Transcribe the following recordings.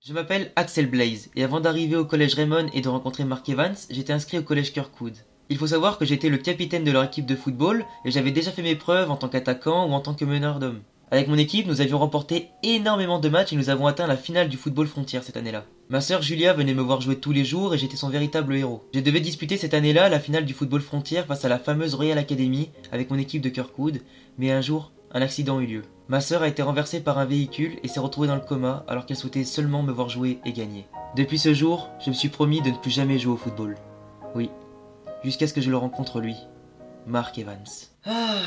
Je m'appelle Axel Blaze et avant d'arriver au collège Raymond et de rencontrer Mark Evans, j'étais inscrit au collège Kirkwood. Il faut savoir que j'étais le capitaine de leur équipe de football et j'avais déjà fait mes preuves en tant qu'attaquant ou en tant que meneur d'hommes. Avec mon équipe, nous avions remporté énormément de matchs et nous avons atteint la finale du football frontière cette année-là. Ma sœur Julia venait me voir jouer tous les jours et j'étais son véritable héros. Je devais disputer cette année-là la finale du football frontière face à la fameuse Royal Academy avec mon équipe de Kirkwood, mais un jour, un accident eut lieu. Ma sœur a été renversée par un véhicule et s'est retrouvée dans le coma alors qu'elle souhaitait seulement me voir jouer et gagner. Depuis ce jour, je me suis promis de ne plus jamais jouer au football. Oui, jusqu'à ce que je le rencontre lui, Mark Evans. Ah,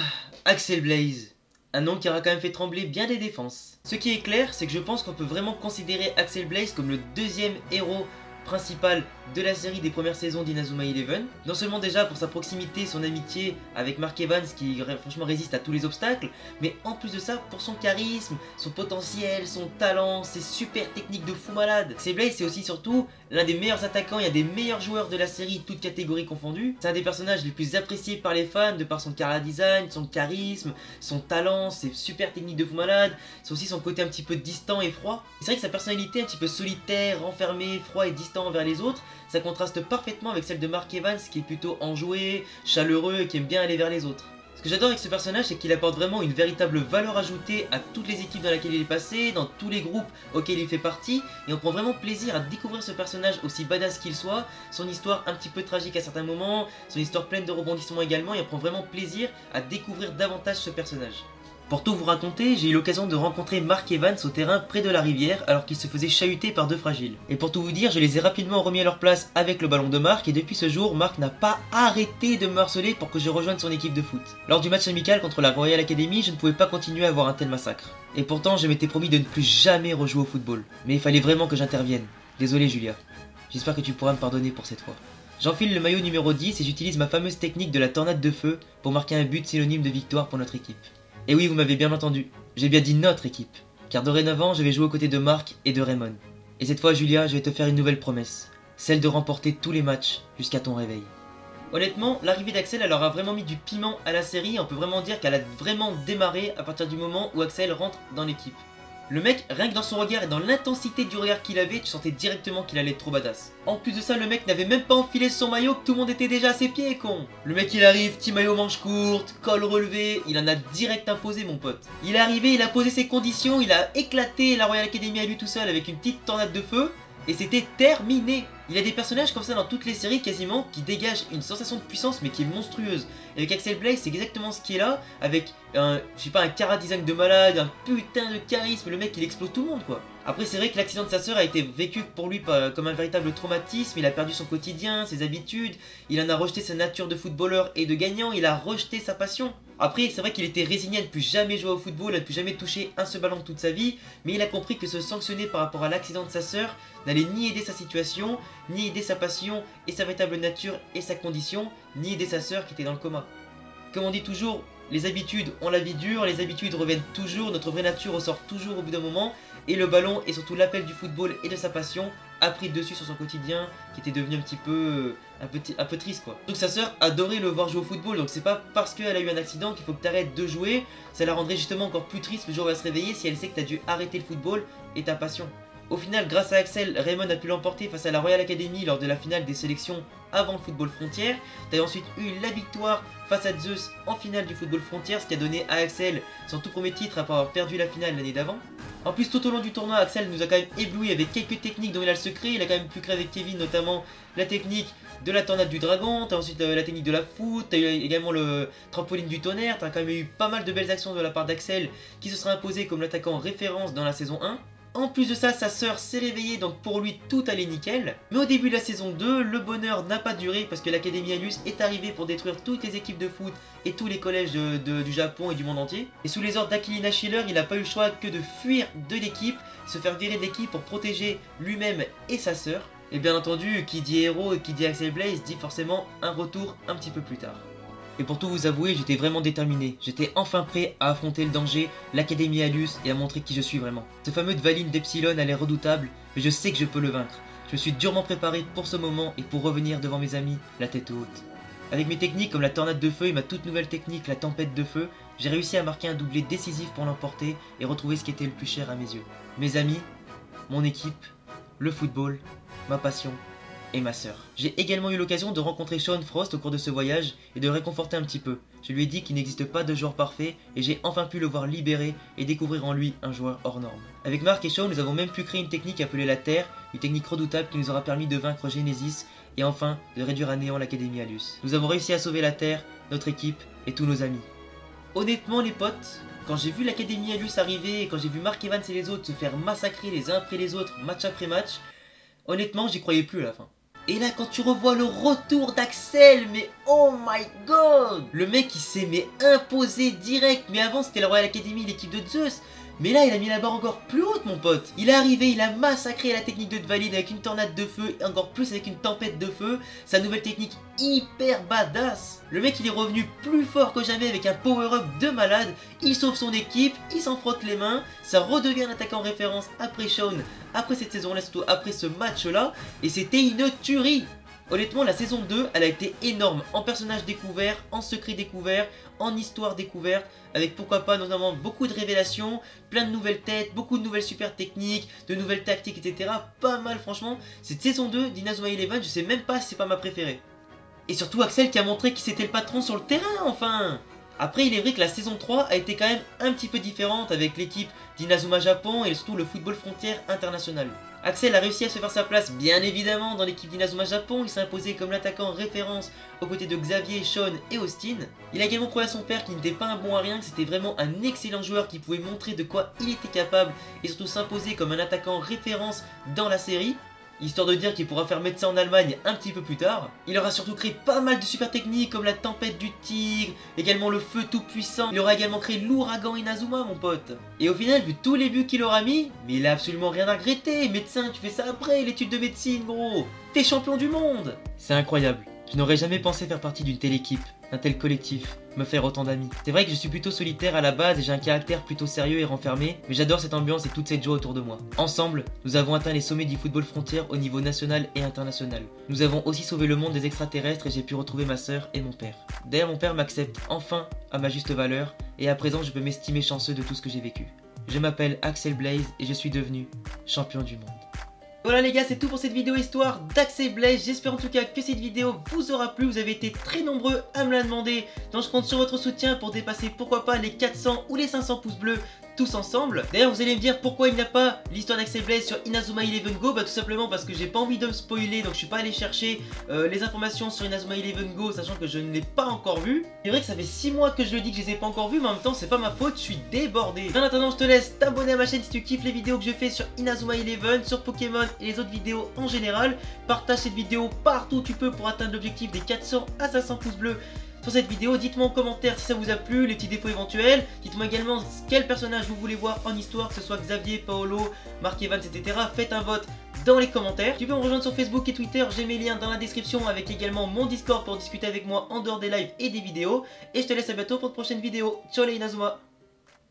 Axel Blaze. Un nom qui aura quand même fait trembler bien des défenses. Ce qui est clair, c'est que je pense qu'on peut vraiment considérer Axel Blaze comme le deuxième héros principal de la série des premières saisons d'Inazuma Eleven. Non seulement déjà pour sa proximité, son amitié avec Mark Evans qui franchement résiste à tous les obstacles, mais en plus de ça pour son charisme, son potentiel, son talent, ses super techniques de fou malade. Axel Blaze c'est aussi surtout l'un des meilleurs attaquants et un des meilleurs joueurs de la série, toutes catégories confondues. C'est un des personnages les plus appréciés par les fans de par son chara-design, son charisme, son talent, ses super techniques de fou malade, c'est aussi son côté un petit peu distant et froid. C'est vrai que sa personnalité un petit peu solitaire, renfermée, froid et distant envers les autres, ça contraste parfaitement avec celle de Mark Evans qui est plutôt enjoué, chaleureux et qui aime bien aller vers les autres. Ce que j'adore avec ce personnage, c'est qu'il apporte vraiment une véritable valeur ajoutée à toutes les équipes dans lesquelles il est passé, dans tous les groupes auxquels il fait partie, et on prend vraiment plaisir à découvrir ce personnage aussi badass qu'il soit, son histoire un petit peu tragique à certains moments, son histoire pleine de rebondissements également, et on prend vraiment plaisir à découvrir davantage ce personnage. Pour tout vous raconter, j'ai eu l'occasion de rencontrer Mark Evans au terrain près de la rivière alors qu'il se faisait chahuter par deux fragiles. Et pour tout vous dire, je les ai rapidement remis à leur place avec le ballon de Mark et depuis ce jour, Mark n'a pas arrêté de me harceler pour que je rejoigne son équipe de foot. Lors du match amical contre la Royal Academy, je ne pouvais pas continuer à voir un tel massacre. Et pourtant, je m'étais promis de ne plus jamais rejouer au football. Mais il fallait vraiment que j'intervienne. Désolé Julia. J'espère que tu pourras me pardonner pour cette fois. J'enfile le maillot numéro 10 et j'utilise ma fameuse technique de la tornade de feu pour marquer un but synonyme de victoire pour notre équipe. Et oui, vous m'avez bien entendu, j'ai bien dit notre équipe, car dorénavant je vais jouer aux côtés de Mark et de Raymond. Et cette fois Julia, je vais te faire une nouvelle promesse, celle de remporter tous les matchs jusqu'à ton réveil. Honnêtement, l'arrivée d'Axel elle aura vraiment mis du piment à la série, on peut vraiment dire qu'elle a vraiment démarré à partir du moment où Axel rentre dans l'équipe. Le mec, rien que dans son regard et dans l'intensité du regard qu'il avait, tu sentais directement qu'il allait être trop badass. En plus de ça, le mec n'avait même pas enfilé son maillot que tout le monde était déjà à ses pieds, con. Le mec il arrive, petit maillot manche courte, col relevé, il en a direct imposé mon pote. Il est arrivé, il a posé ses conditions, il a éclaté la Royal Academy à lui tout seul avec une petite tornade de feu. Et c'était terminé. Il y a des personnages comme ça dans toutes les séries quasiment qui dégagent une sensation de puissance mais qui est monstrueuse. Et avec Axel Blaze c'est exactement ce qui est là, avec un, je sais pas, un chara-design de malade, un putain de charisme, le mec il explose tout le monde quoi. Après c'est vrai que l'accident de sa sœur a été vécu pour lui comme un véritable traumatisme, il a perdu son quotidien, ses habitudes, il en a rejeté sa nature de footballeur et de gagnant, il a rejeté sa passion. Après c'est vrai qu'il était résigné à ne plus jamais jouer au football, à ne plus jamais toucher un seul ballon toute sa vie, mais il a compris que se sanctionner par rapport à l'accident de sa sœur n'allait ni aider sa situation, ni aider sa passion et sa véritable nature et sa condition, ni aider sa sœur qui était dans le coma. Comme on dit toujours, les habitudes ont la vie dure, les habitudes reviennent toujours, notre vraie nature ressort toujours au bout d'un moment, et le ballon et surtout l'appel du football et de sa passion a pris le dessus sur son quotidien qui était devenu un peu triste quoi. Donc sa sœur adorait le voir jouer au football, donc c'est pas parce qu'elle a eu un accident qu'il faut que tu arrêtes de jouer, ça la rendrait justement encore plus triste le jour où elle va se réveiller si elle sait que tu as dû arrêter le football et ta passion. Au final, grâce à Axel, Raymond a pu l'emporter face à la Royal Academy lors de la finale des sélections avant le football frontière. T'as ensuite eu la victoire face à Zeus en finale du football frontière, ce qui a donné à Axel son tout premier titre après avoir perdu la finale l'année d'avant. En plus, tout au long du tournoi, Axel nous a quand même ébloui avec quelques techniques dont il a le secret. Il a quand même pu créer avec Kevin notamment la technique de la tornade du dragon, t'as ensuite la technique de la foot, t'as eu également le trampoline du tonnerre, t'as quand même eu pas mal de belles actions de la part d'Axel qui se sera imposé comme l'attaquant référence dans la saison 1. En plus de ça, sa sœur s'est réveillée, donc pour lui tout allait nickel. Mais au début de la saison 2, le bonheur n'a pas duré parce que l'Académie Anus est arrivée pour détruire toutes les équipes de foot et tous les collèges du Japon et du monde entier. Et sous les ordres d'Akilina Schiller, il n'a pas eu le choix que de fuir de l'équipe, se faire virer de l'équipe pour protéger lui-même et sa sœur. Et bien entendu, qui dit héros et qui dit Axel Blaze dit forcément un retour un petit peu plus tard. Et pour tout vous avouer, j'étais vraiment déterminé. J'étais enfin prêt à affronter le danger, l'Académie Alus et à montrer qui je suis vraiment. Ce fameux Dvalin d'Epsilon a l'air redoutable, mais je sais que je peux le vaincre. Je me suis durement préparé pour ce moment et pour revenir devant mes amis, la tête haute. Avec mes techniques comme la tornade de feu et ma toute nouvelle technique, la tempête de feu, j'ai réussi à marquer un doublé décisif pour l'emporter et retrouver ce qui était le plus cher à mes yeux. Mes amis, mon équipe le football, ma passion et ma sœur. J'ai également eu l'occasion de rencontrer Sean Frost au cours de ce voyage et de le réconforter un petit peu. Je lui ai dit qu'il n'existe pas de joueur parfait et j'ai enfin pu le voir libéré et découvrir en lui un joueur hors norme. Avec Mark et Sean, nous avons même pu créer une technique appelée la Terre, une technique redoutable qui nous aura permis de vaincre Genesis et enfin de réduire à néant l'Académie Alus. Nous avons réussi à sauver la Terre, notre équipe et tous nos amis. Honnêtement les potes, quand j'ai vu l'Académie Alus arriver et quand j'ai vu Mark Evans et les autres se faire massacrer les uns après les autres, match après match, honnêtement j'y croyais plus à la fin. Et là quand tu revois le retour d'Axel, mais oh my god! Le mec il s'est imposé direct, mais avant c'était la Royal Academy, l'équipe de Zeus. Mais là il a mis la barre encore plus haute mon pote. Il est arrivé, il a massacré la technique de Dvalin avec une tornade de feu et encore plus avec une tempête de feu. Sa nouvelle technique hyper badass. Le mec il est revenu plus fort que jamais avec un power-up de malade. Il sauve son équipe, il s'en frotte les mains. Ça redevient un attaquant référence après Sean, après cette saison-là, surtout après ce match-là. Et c'était une tuerie. Honnêtement, la saison 2, elle a été énorme en personnages découverts, en secrets découverts, en histoire découverte, avec pourquoi pas notamment beaucoup de révélations, plein de nouvelles têtes, beaucoup de nouvelles super techniques, de nouvelles tactiques, etc. Pas mal franchement. Cette saison 2 d'Inazuma Eleven, je sais même pas si c'est pas ma préférée. Et surtout Axel qui a montré qu'il c'était le patron sur le terrain, enfin. Après, il est vrai que la saison 3 a été quand même un petit peu différente avec l'équipe d'Inazuma Japon et surtout le football frontière international. Axel a réussi à se faire sa place bien évidemment dans l'équipe d'Inazuma Japon, il s'est imposé comme l'attaquant référence aux côtés de Xavier, Sean et Austin. Il a également prouvé à son père qu'il n'était pas un bon à rien, que c'était vraiment un excellent joueur qui pouvait montrer de quoi il était capable et surtout s'imposer comme un attaquant référence dans la série. Histoire de dire qu'il pourra faire médecin en Allemagne un petit peu plus tard. Il aura surtout créé pas mal de super techniques comme la tempête du tigre, également le feu tout puissant. Il aura également créé l'ouragan Inazuma mon pote. Et au final, vu tous les buts qu'il aura mis, mais il a absolument rien à regretter. Médecin, tu fais ça après l'étude de médecine gros. T'es champion du monde. C'est incroyable. Je n'aurais jamais pensé faire partie d'une telle équipe, d'un tel collectif, me faire autant d'amis. C'est vrai que je suis plutôt solitaire à la base et j'ai un caractère plutôt sérieux et renfermé, mais j'adore cette ambiance et toute cette joie autour de moi. Ensemble, nous avons atteint les sommets du football frontière au niveau national et international. Nous avons aussi sauvé le monde des extraterrestres et j'ai pu retrouver ma sœur et mon père. D'ailleurs mon père m'accepte enfin à ma juste valeur et à présent je peux m'estimer chanceux de tout ce que j'ai vécu. Je m'appelle Axel Blaze et je suis devenu champion du monde. Voilà les gars, c'est tout pour cette vidéo histoire d'Axel Blaze. J'espère en tout cas que cette vidéo vous aura plu. Vous avez été très nombreux à me la demander. Donc je compte sur votre soutien pour dépasser pourquoi pas les 400 ou les 500 pouces bleus tous ensemble. D'ailleurs vous allez me dire pourquoi il n'y a pas l'histoire d'Axel Blaze sur Inazuma Eleven Go. Bah tout simplement parce que j'ai pas envie de me spoiler, donc je suis pas allé chercher les informations sur Inazuma Eleven Go, sachant que je ne l'ai pas encore vu. C'est vrai que ça fait 6 mois que je le dis que je les ai pas encore vus, mais en même temps c'est pas ma faute, je suis débordé. En attendant je te laisse t'abonner à ma chaîne si tu kiffes les vidéos que je fais sur Inazuma Eleven, sur Pokémon et les autres vidéos en général. Partage cette vidéo partout où tu peux pour atteindre l'objectif des 400 à 500 pouces bleus sur cette vidéo. Dites-moi en commentaire si ça vous a plu, les petits défauts éventuels. Dites-moi également quel personnage vous voulez voir en histoire, que ce soit Xavier, Paolo, Mark Evans, etc. Faites un vote dans les commentaires. Tu peux me rejoindre sur Facebook et Twitter, j'ai mes liens dans la description avec également mon Discord pour discuter avec moi en dehors des lives et des vidéos. Et je te laisse à bientôt pour de prochaines vidéos. Ciao les Inazuma.